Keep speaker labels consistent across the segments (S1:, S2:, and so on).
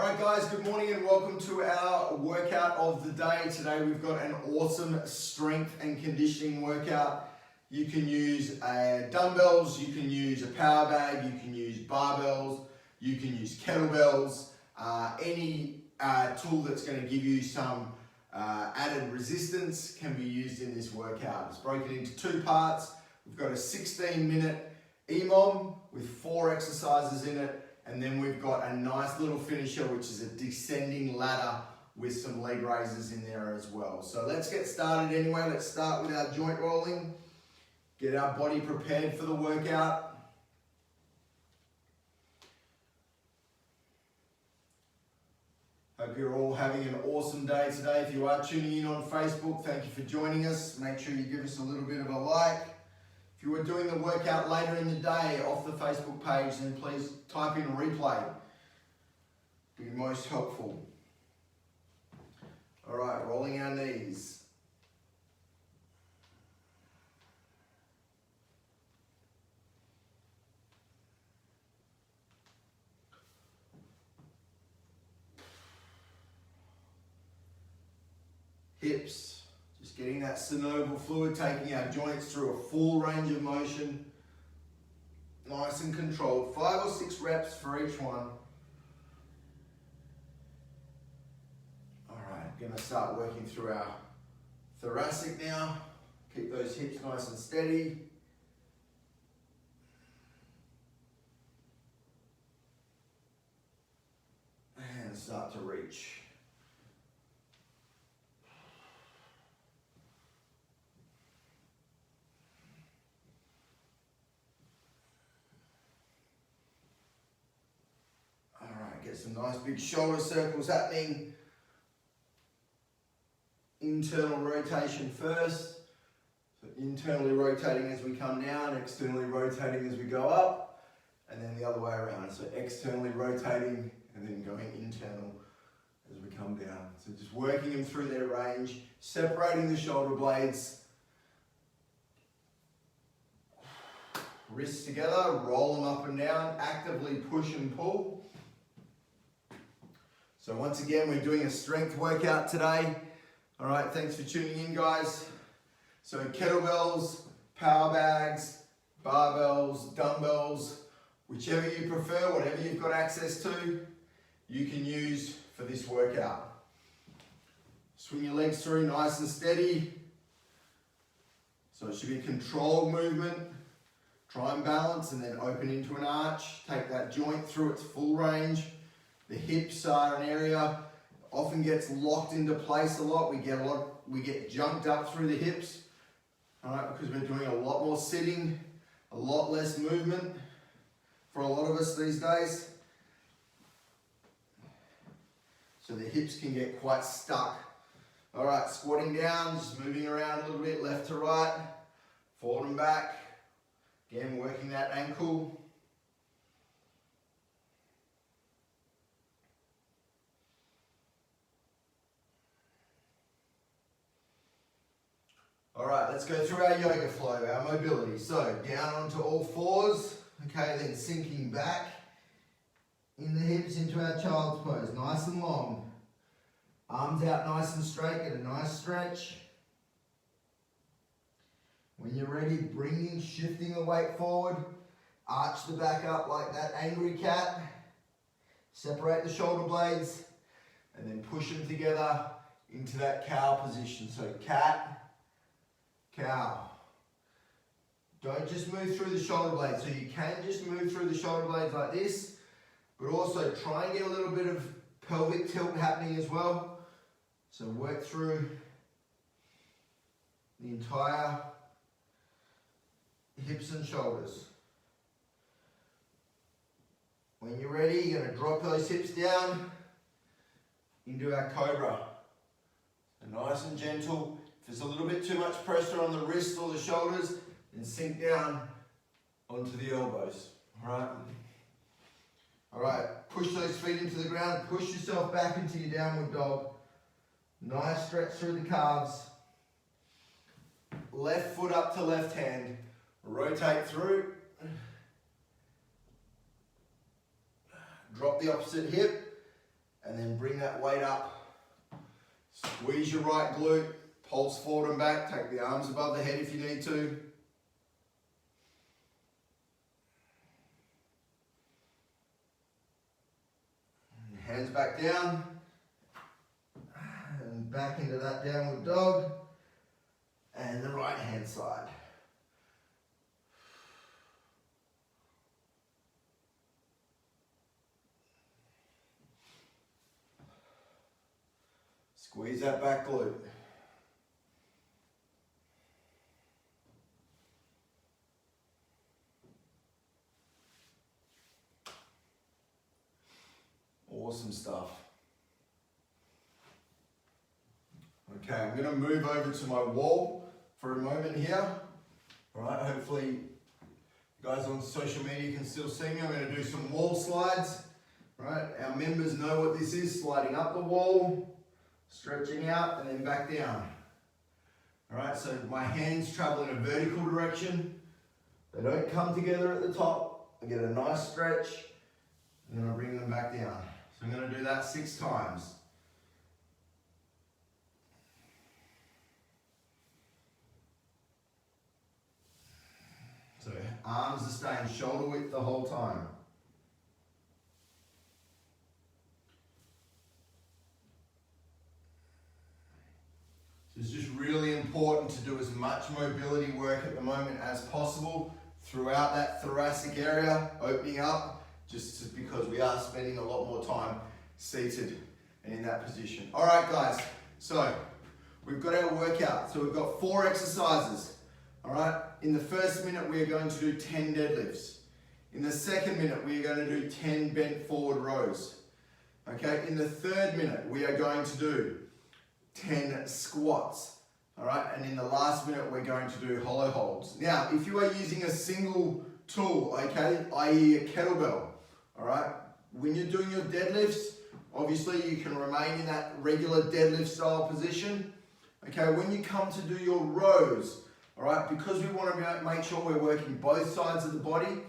S1: Alright guys, good morning and welcome to our workout of the day. Today we've got an awesome strength and conditioning workout. You can use dumbbells, you can use a power bag, you can use barbells, you can use kettlebells, any tool that's going to give you some added resistance can be used in this workout. It's broken into two parts. We've got a 16-minute EMOM with 4 exercises in it. And then we've got a nice little finisher, which is a descending ladder with some leg raises in there as well. So let's get started anyway. Let's start with our joint rolling. Get our body prepared for the workout. Hope you're all having an awesome day today. If you are tuning in on Facebook, thank you for joining us. Make sure you give us a little bit of a like. If you were doing the workout later in the day off the Facebook page, then please type in replay. Be most helpful. All right, rolling our knees. Hips. Just getting that synovial fluid, taking our joints through a full range of motion. Nice and controlled. 5 or 6 reps for each one. Alright, going to start working through our thoracic now. Keep those hips nice and steady. And start to reach. Get some nice big shoulder circles happening. Internal rotation first. So internally rotating as we come down, externally rotating as we go up, and then the other way around. So externally rotating and then going internal as we come down. So just working them through their range, separating the shoulder blades. Wrists together, roll them up and down, actively push and pull. So once again, we're doing a strength workout today. All right, thanks for tuning in, guys. So kettlebells, power bags, barbells, dumbbells, whichever you prefer, whatever you've got access to, you can use for this workout. Swing your legs through nice and steady. So it should be a controlled movement. Try and balance and then open into an arch. Take that joint through its full range. The hips are an area often gets locked into place a lot. We get jumped up through the hips, all right, because we're doing a lot more sitting, a lot less movement for a lot of us these days. So the hips can get quite stuck. All right, squatting down, just moving around a little bit, left to right, forward and back. Again, working that ankle. All right, let's go through our yoga flow, our mobility. So down onto all fours, okay, then sinking back in the hips into our child's pose, nice and long. Arms out nice and straight, get a nice stretch. When you're ready, shifting the weight forward, arch the back up like that angry cat. Separate the shoulder blades and then push them together into that cow position. So cat, cow. Don't just move through the shoulder blades. So you can just move through the shoulder blades like this, but also try and get a little bit of pelvic tilt happening as well. So work through the entire hips and shoulders. When you're ready, you're going to drop those hips down into our cobra. So nice and gentle. If there's a little bit too much pressure on the wrists or the shoulders, then sink down onto the elbows. All right, push those feet into the ground, push yourself back into your downward dog. Nice stretch through the calves. Left foot up to left hand. Rotate through. Drop the opposite hip. and then bring that weight up. Squeeze your right glute, pulse forward and back, take the arms above the head if you need to. And hands back down, and back into that downward dog, and the right hand side. Squeeze that back glute. Awesome stuff. Okay, I'm going to move over to my wall for a moment here. All right, hopefully you guys on social media can still see me. I'm going to do some wall slides. All right, our members know what this is, sliding up the wall, stretching out, and then back down. All right, so my hands travel in a vertical direction. They don't come together at the top. I get a nice stretch, and then I bring them back down. So I'm going to do that 6 times. So arms are staying shoulder width the whole time. So it's just really important to do as much mobility work at the moment as possible throughout that thoracic area, opening up, just because we are spending a lot more time seated and in that position. All right, guys, so we've got our workout. So we've got 4 exercises. All right, in the first minute, we are going to do 10 deadlifts. In the second minute, we are going to do 10 bent forward rows. Okay, in the third minute, we are going to do 10 squats. All right, and in the last minute, we're going to do hollow holds. Now, if you are using a single tool, okay, i.e. a kettlebell, all right, when you're doing your deadlifts, obviously you can remain in that regular deadlift style position. Okay, when you come to do your rows, all right, because we want to make sure we're working both sides of the body,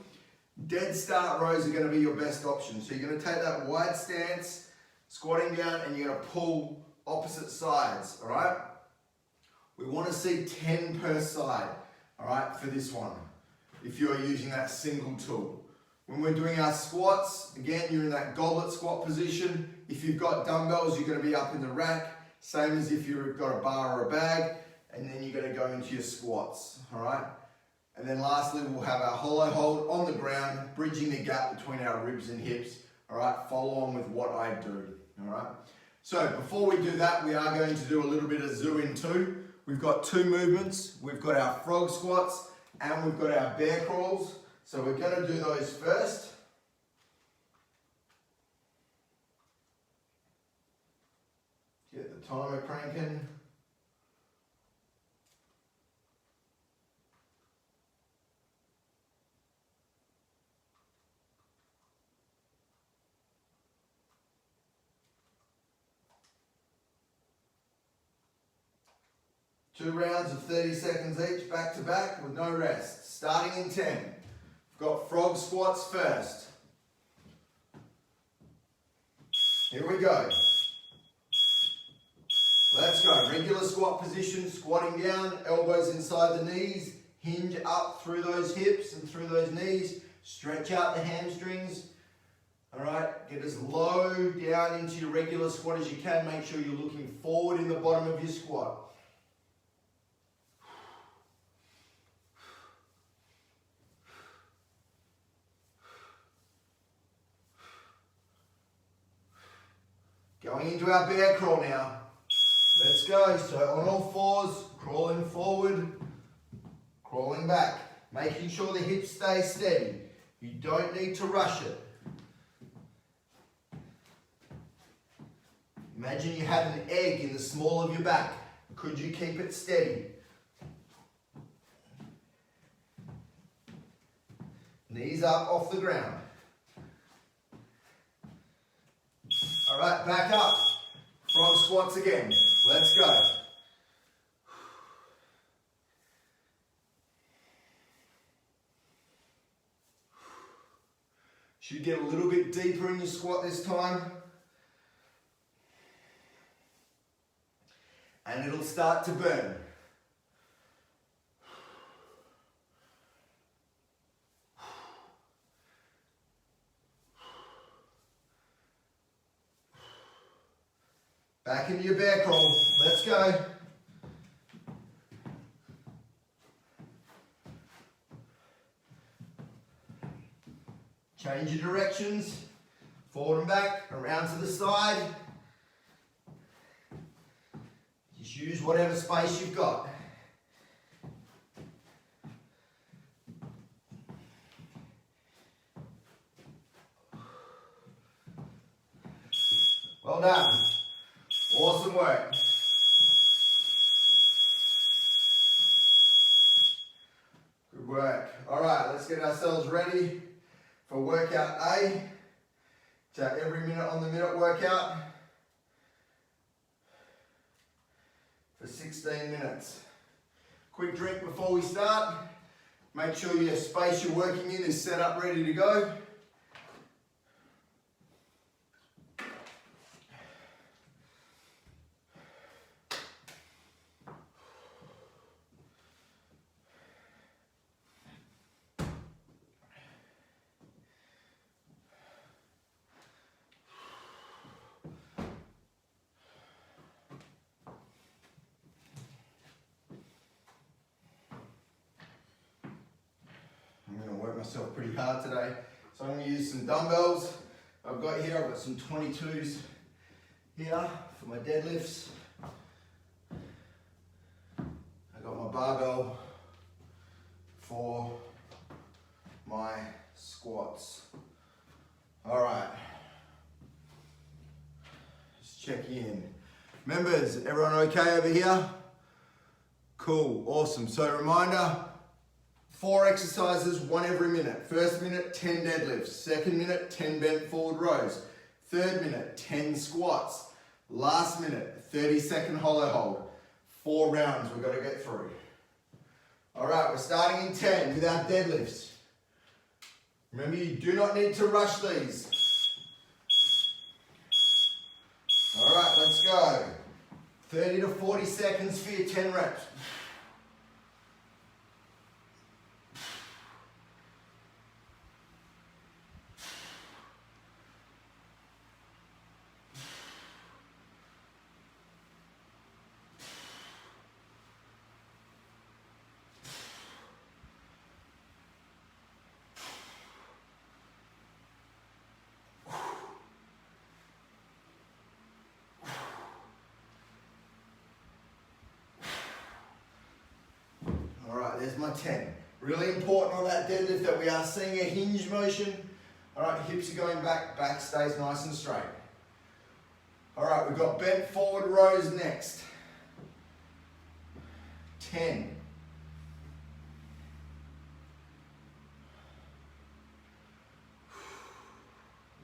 S1: dead start rows are going to be your best option. So you're going to take that wide stance, squatting down, and you're going to pull opposite sides, all right? We want to see 10 per side, all right, for this one, if you're using that single tool. When we're doing our squats, again, you're in that goblet squat position. If you've got dumbbells, you're going to be up in the rack, same as if you've got a bar or a bag. And then you're going to go into your squats, all right? And then lastly, we'll have our hollow hold on the ground, bridging the gap between our ribs and hips, all right? Follow on with what I do, all right? So before we do that, we are going to do a little bit of zoo in 2. We've got 2 movements. We've got our frog squats and we've got our bear crawls. So we're going to do those first. Get the timer cranking. Two rounds of 30 seconds each, back to back with no rest. Starting in 10. We've got frog squats first. Here we go. Let's go. Regular squat position, squatting down, elbows inside the knees, hinge up through those hips and through those knees, stretch out the hamstrings. All right, get as low down into your regular squat as you can. Make sure you're looking forward in the bottom of your squat. Going into our bear crawl now. Let's go. So on all fours, crawling forward, crawling back. Making sure the hips stay steady. You don't need to rush it. Imagine you have an egg in the small of your back. Could you keep it steady? Knees up off the ground. All right, back up. Frog squats again. Let's go. Should get a little bit deeper in your squat this time. and it'll start to burn. Back into your bear crawl. Let's go. Change your directions. Forward and back, around to the side. Just use whatever space you've got. Well done. Awesome work. Good work. All right, let's get ourselves ready for workout A. It's our every minute on the minute workout for 16 minutes. Quick drink before we start. Make sure your space you're working in is set up ready to go. I'm going to work myself pretty hard today. So I'm going to use some dumbbells. I've got some 22s here for my deadlifts. I got my barbell for my squats. All right. Just check in. Members, everyone okay over here? Cool, awesome. So reminder, 4 exercises, 1 every minute. First minute, 10 deadlifts. Second minute, 10 bent forward rows. Third minute, 10 squats. Last minute, 30-second hollow hold. 4 rounds we've got to get through. All right, we're starting in 10 with our deadlifts. Remember, you do not need to rush these. All right, let's go. 30 to 40 seconds for your 10 reps. There's my 10. Really important on that deadlift that we are seeing a hinge motion. All right, hips are going back, back stays nice and straight. All right, we've got bent forward rows next. 10.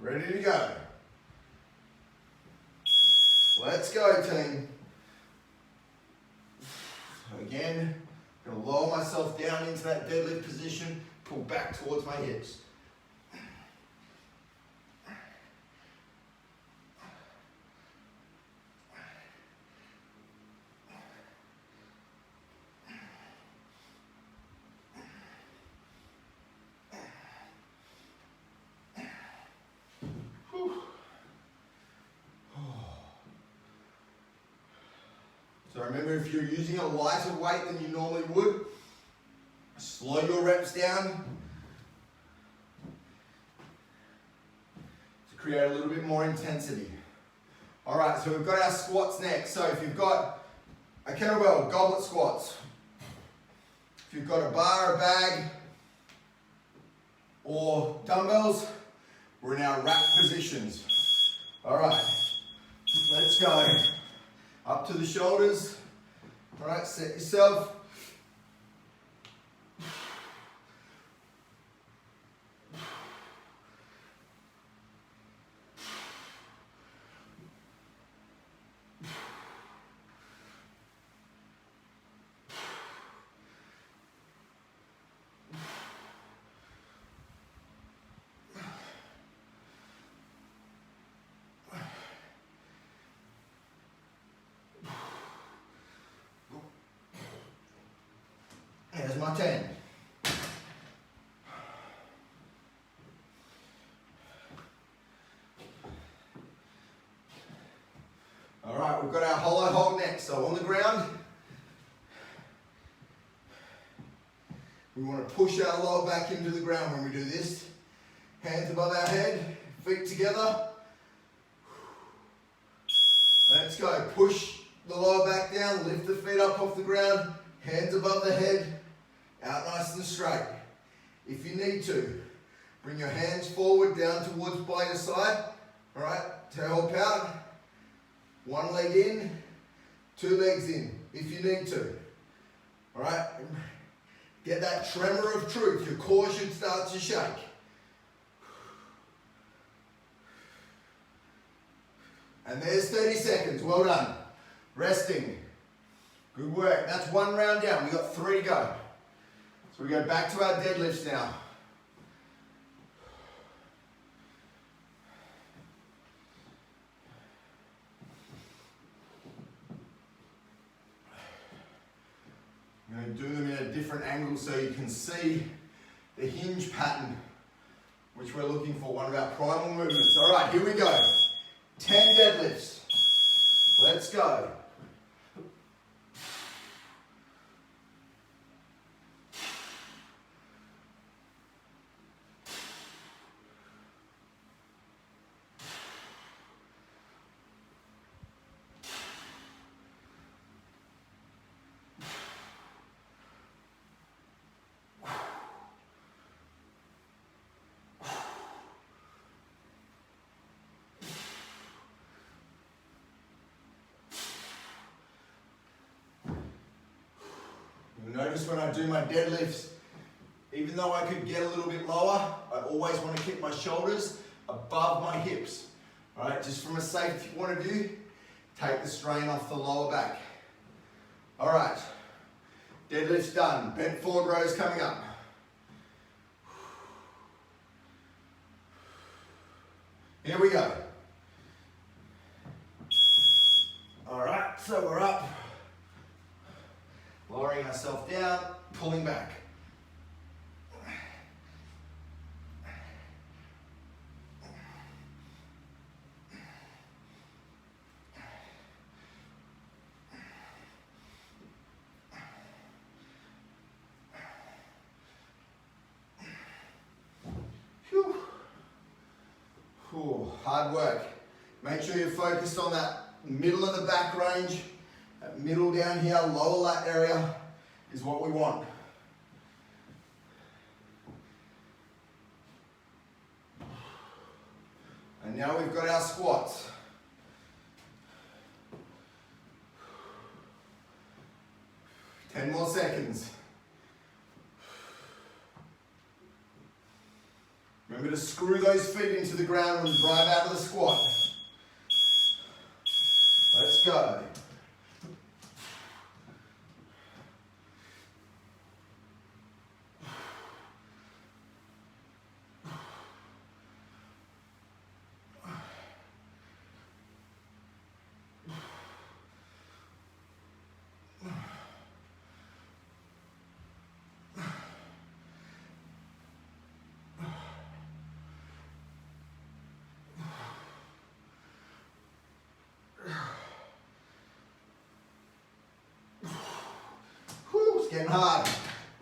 S1: Ready to go. Let's go, team. Again, I'm going to lower myself down into that deadlift position, pull back towards my hips. So remember, if you're using a lighter weight than you normally would, slow your reps down to create a little bit more intensity. All right, so we've got our squats next. So if you've got a kettlebell, goblet squats. If you've got a bar, a bag, or dumbbells, we're in our rack positions. All right, let's go. Up to the shoulders. All right, set yourself. Here's my 10. All right, we've got our hollow hold next. So on the ground, we want to push our lower back into the ground when we do this. Hands above our head, feet together. Let's go. Push the lower back down, lift the feet up off the ground, hands above the head, out nice and straight. If you need to, bring your hands forward down towards by your side. All right, to help out. One leg in, two legs in, if you need to. All right, get that tremor of truth. Your core should start to shake. And there's 30 seconds, well done. Resting, good work. That's one round down, we got 3 to go. So we go back to our deadlifts now. I'm going to do them in a different angle so you can see the hinge pattern, which we're looking for, one of our primal movements. All right, here we go. 10 deadlifts. Let's go. Notice when I do my deadlifts, even though I could get a little bit lower, I always want to keep my shoulders above my hips. All right, just from a safety point of view, take the strain off the lower back. All right, deadlift's done. Bent forward rows coming up. Here we go. All right, so we're up. Lowering ourselves down, pulling back. Whew. Whew, hard work. Make sure you're focused on that middle of the back range. That middle down here, lower lat area is what we want. And now we've got our squats. Ten more seconds. Remember to screw those feet into the ground and drive out of the squat. Let's go. It's getting hard.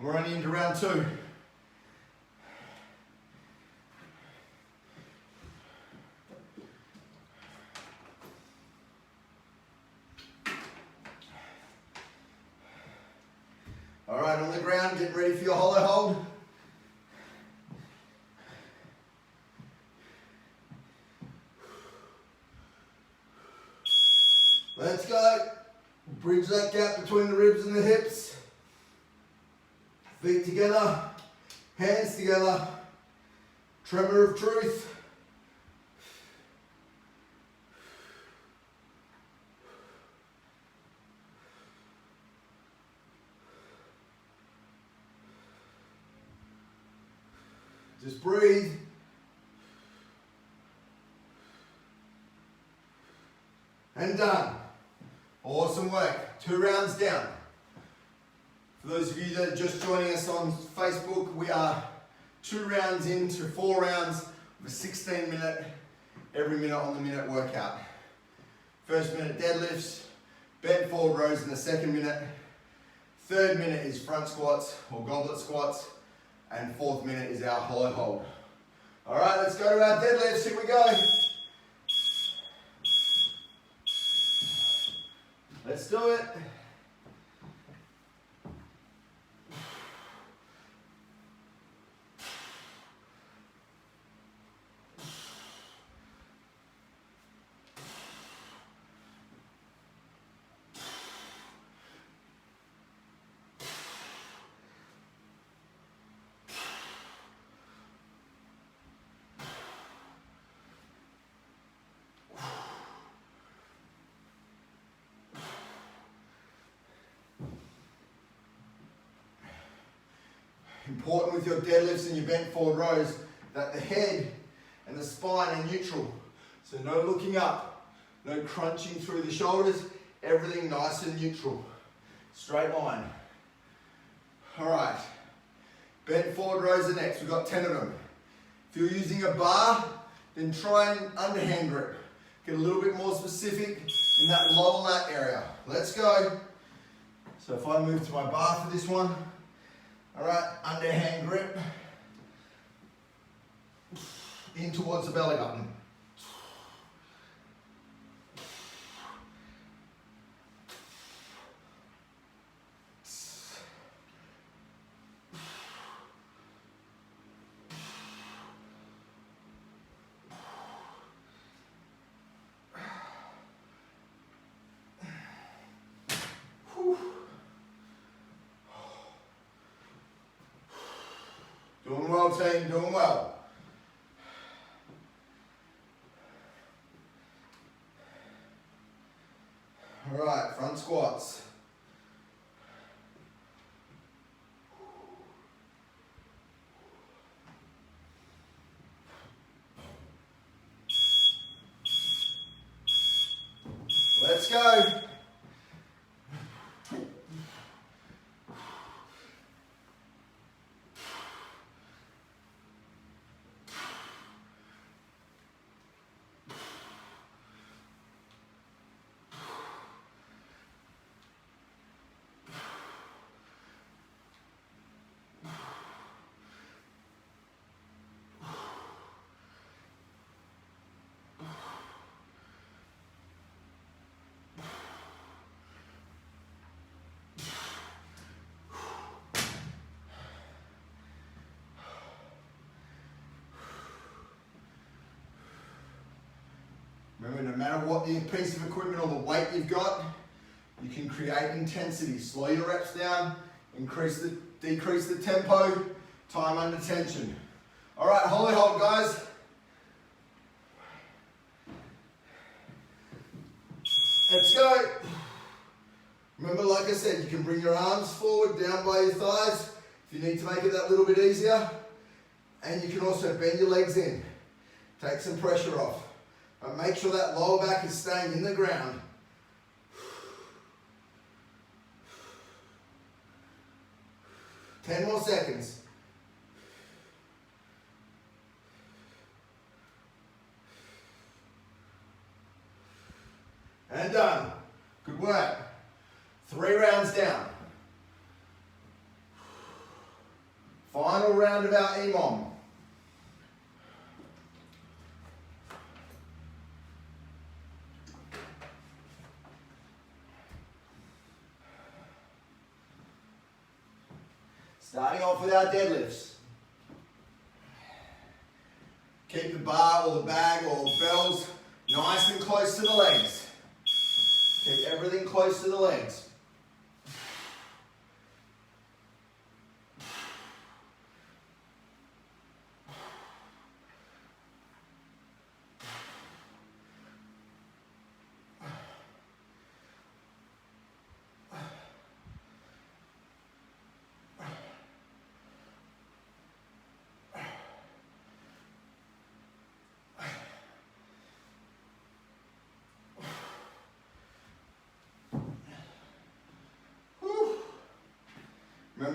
S1: We're only into round 2. All right, on the ground, getting ready for your hollow hold. Let's go. Bridge that gap between the ribs and the hips. Feet together, hands together, tremor of truth. Just breathe. And done. Awesome work. 2 rounds down. For those of you that are just joining us on Facebook, we are 2 rounds into 4 rounds of a 16-minute, every minute on the minute workout. First minute deadlifts, bent forward rows in the second minute. Third minute is front squats or goblet squats. And fourth minute is our hollow hold. All right, let's go to our deadlifts. Here we go. Let's do it. Important with your deadlifts and your bent forward rows that the head and the spine are neutral. So no looking up, no crunching through the shoulders, everything nice and neutral. Straight line. All right, bent forward rows are next. We've got 10 of them. If you're using a bar, then try and underhand grip. Get a little bit more specific in that lower lat area. Let's go. So if I move to my bar for this one, all right, underhand grip, in towards the belly button. Doing well, team, doing well. All right, front squats. Let's go. Remember, no matter what the piece of equipment or the weight you've got, you can create intensity. Slow your reps down, decrease the tempo, time under tension. All right, hollow hold, guys. Let's go. Remember, like I said, you can bring your arms forward, down by your thighs, if you need to make it that little bit easier. And you can also bend your legs in. Take some pressure off. But make sure that lower back is staying in the ground. Ten more seconds. And done. Good work. 3 rounds down. Final round of our EMOM. Starting off with our deadlifts. Keep the bar or the bag or bells nice and close to the legs. Keep everything close to the legs.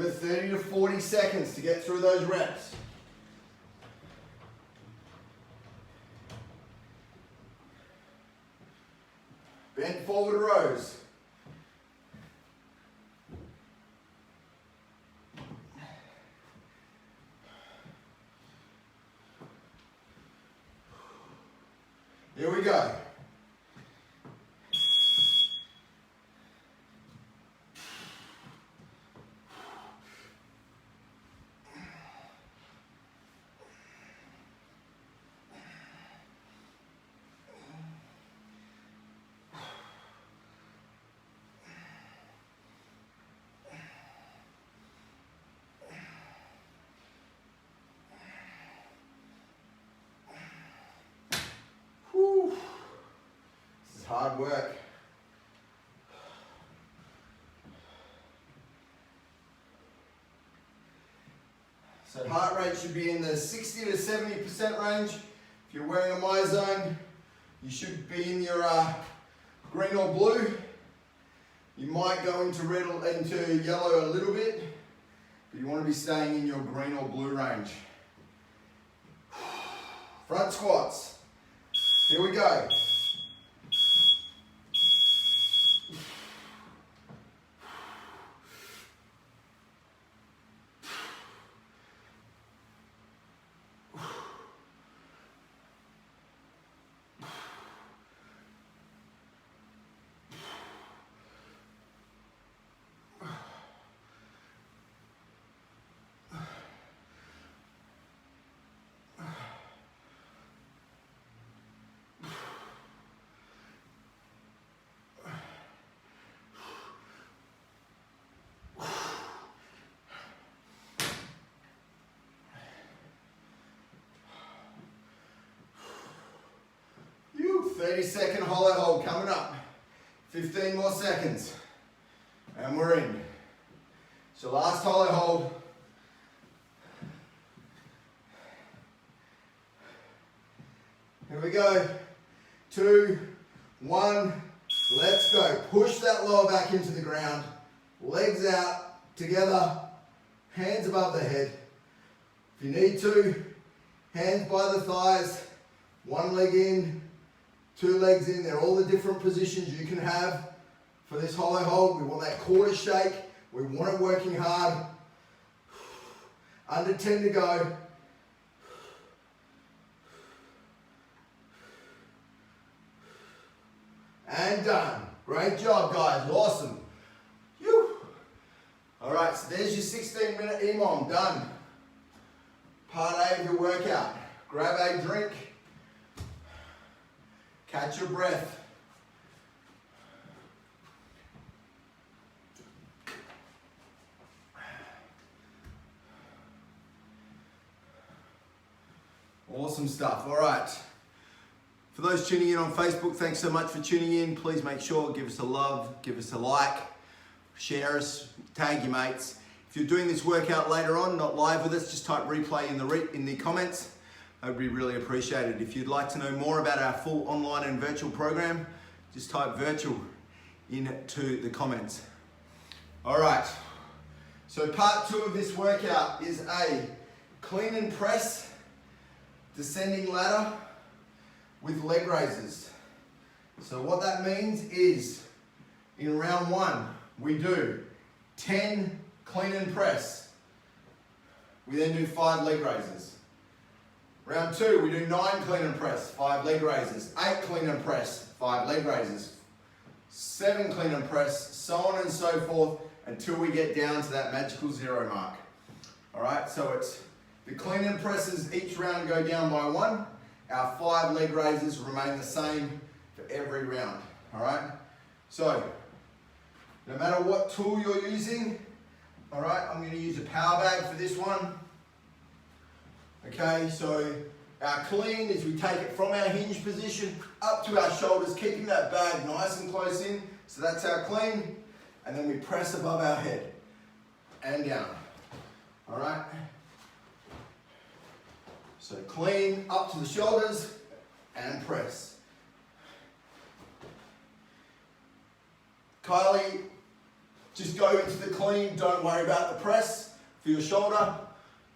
S1: Remember, 30 to 40 seconds to get through those reps. Bent forward rows. Here we go. This is hard work. So heart rate should be in the 60 to 70% range. If you're wearing a MyZone, you should be in your green or blue. You might go into red or into yellow a little bit, but you want to be staying in your green or blue range. Front squats. Here we go. You, 30-second hollow hold coming up. 15 more seconds. And we're in. So last hollow hold. Here we go. 2, 1, let's go. Push that lower back into the ground. Legs out, together, hands above the head. If you need to, hands by the thighs, one leg in, 2 legs in. They're all the different positions you can have for this hollow hold. We want that core to shake. We want it working hard. Under 10 to go. And done. Great job, guys. Awesome. Whew. All right, so there's your 16-minute EMOM. Done. Part A of your workout. Grab a drink. Catch your breath. Awesome stuff. All right. For those tuning in on Facebook, thanks so much for tuning in. Please make sure, give us a love, give us a like, share us, tag your mates. If you're doing this workout later on, not live with us, just type replay in the comments. That would be really appreciated. If you'd like to know more about our full online and virtual program, just type virtual into the comments. All right. So part 2 of this workout is a clean and press descending ladder with leg raises. So what that means is in round 1, we do 10 clean and press. We then do 5 leg raises. Round 2, we do 9 clean and press, 5 leg raises, 8 clean and press, 5 leg raises, 7 clean and press, so on and so forth until we get down to that magical 0 mark. All right, so it's the clean and presses each round go down by 1. Our 5 leg raises remain the same for every round. All right, so no matter what tool you're using, all right, I'm going to use a power bag for this one. Okay, so our clean is we take it from our hinge position up to our shoulders, keeping that bag nice and close in. So that's our clean. And then we press above our head and down. All right. So clean up to the shoulders and press. Kylie, Just go into the clean, don't worry about the press for your shoulder.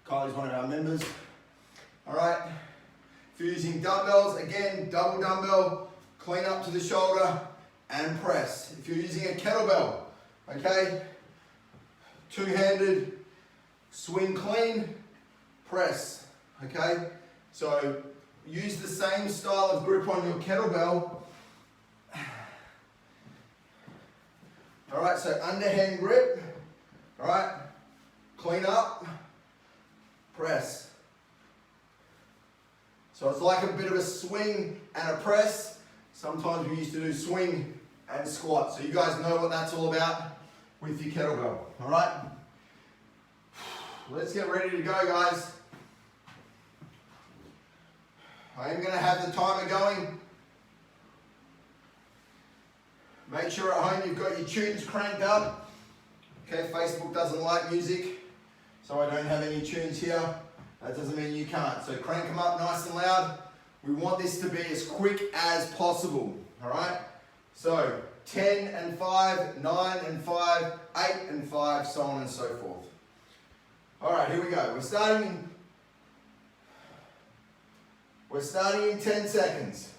S1: Kylie's one of our members. All right, if you're using dumbbells, again, double dumbbell, clean up to the shoulder and press. If you're using a kettlebell, okay, two-handed, swing clean, press, okay? So use the same style of grip on your kettlebell. All right, so underhand grip, all right, clean up, press. So it's like a bit of a swing and a press. Sometimes we used to do swing and squat. So you guys know what that's all about with your kettlebell, all right? Let's get ready to go, guys. I am gonna have the timer going. Make sure at home you've got your tunes cranked up. Okay, Facebook doesn't like music, so I don't have any tunes here. That doesn't mean you can't. So crank them up nice and loud. We want this to be as quick as possible, all right? So 10 and 5, 9 and 5, 8 and 5, so on and so forth. All right, here we go. We're starting in 10 seconds.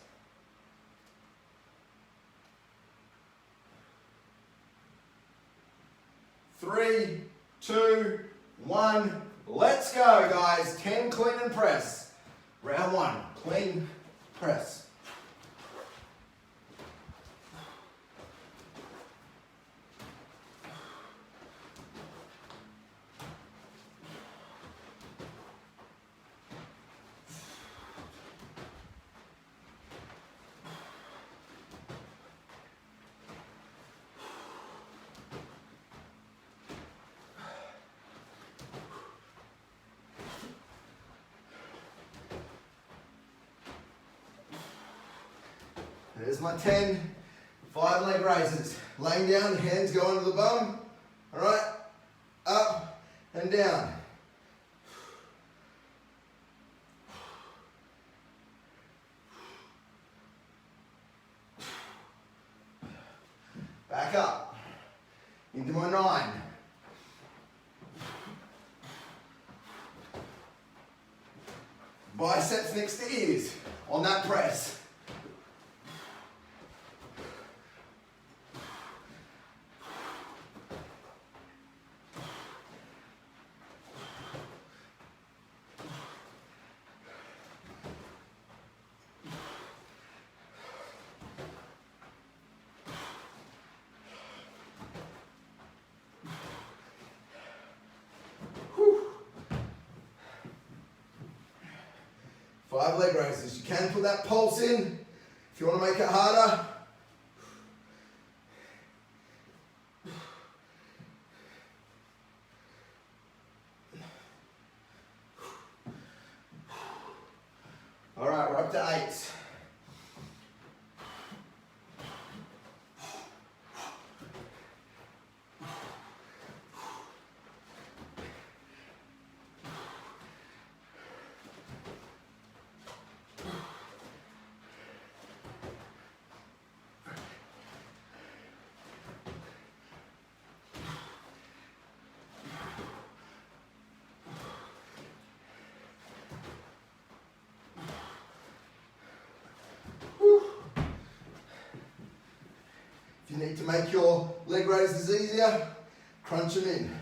S1: 3, 2, 1, let's go, guys. 10 clean and press. Round 1, clean, press. There's my 10, 5 leg raises. Laying down, hands go under the bum. All right, up and down. Back up, into my 9. Biceps next to ears on that press. Five leg raises. You can put that pulse in if you want to make it harder. All right, we're up to 8. If you need to make your leg raises easier, crunch them in.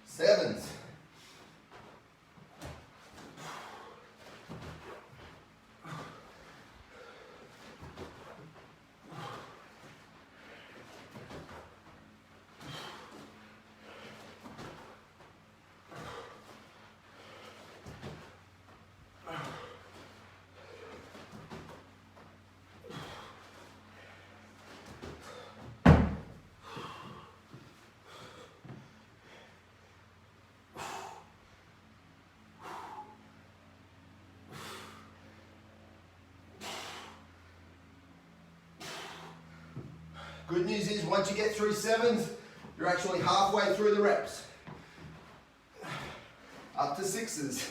S1: Sevens. Good news is once you get through 7s, you're actually halfway through the reps. Up to 6s.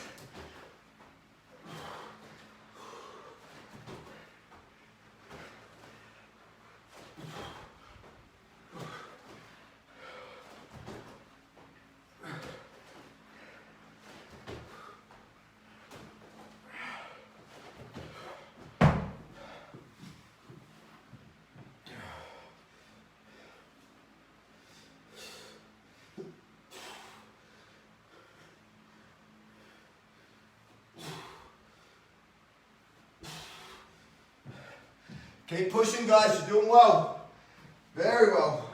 S1: Keep pushing, guys, you're doing well. Very well.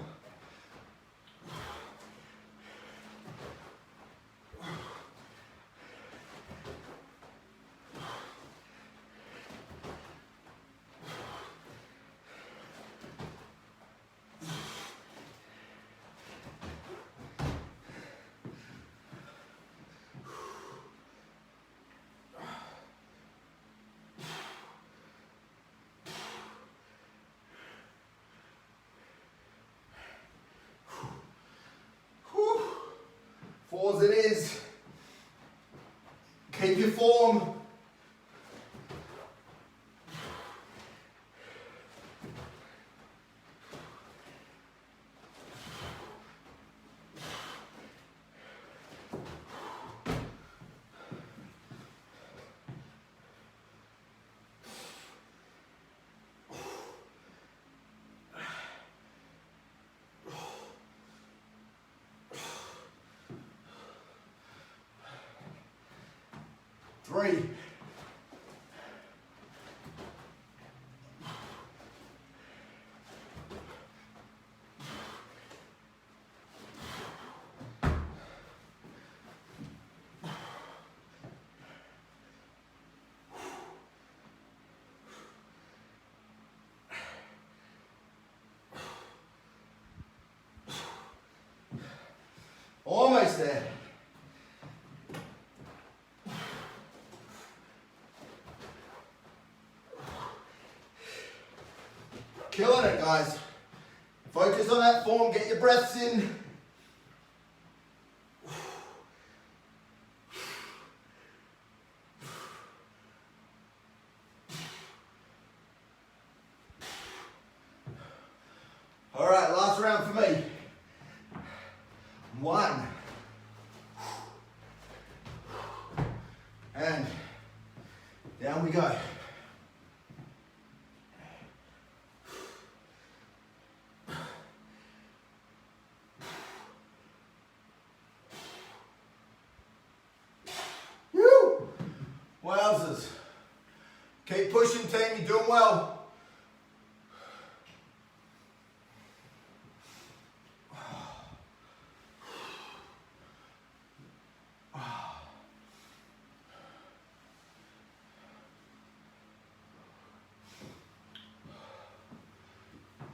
S1: Fours it is. Keep your form. Three. Almost there. Killing it, guys. Focus on that form, get your breaths in. All right, last round for me. 1. And down we go. Wowzers. Keep pushing, team, you're doing well.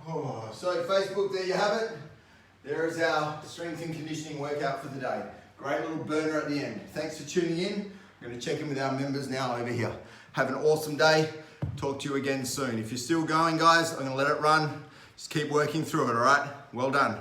S1: Oh, so Facebook, there you have it. There is our strength and conditioning workout for the day. Great little burner at the end. Thanks for tuning in. I'm going to check in with our members now over here. Have an awesome day. Talk to you again soon. If you're still going, guys, I'm going to let it run. Just keep working through it, all right? Well done.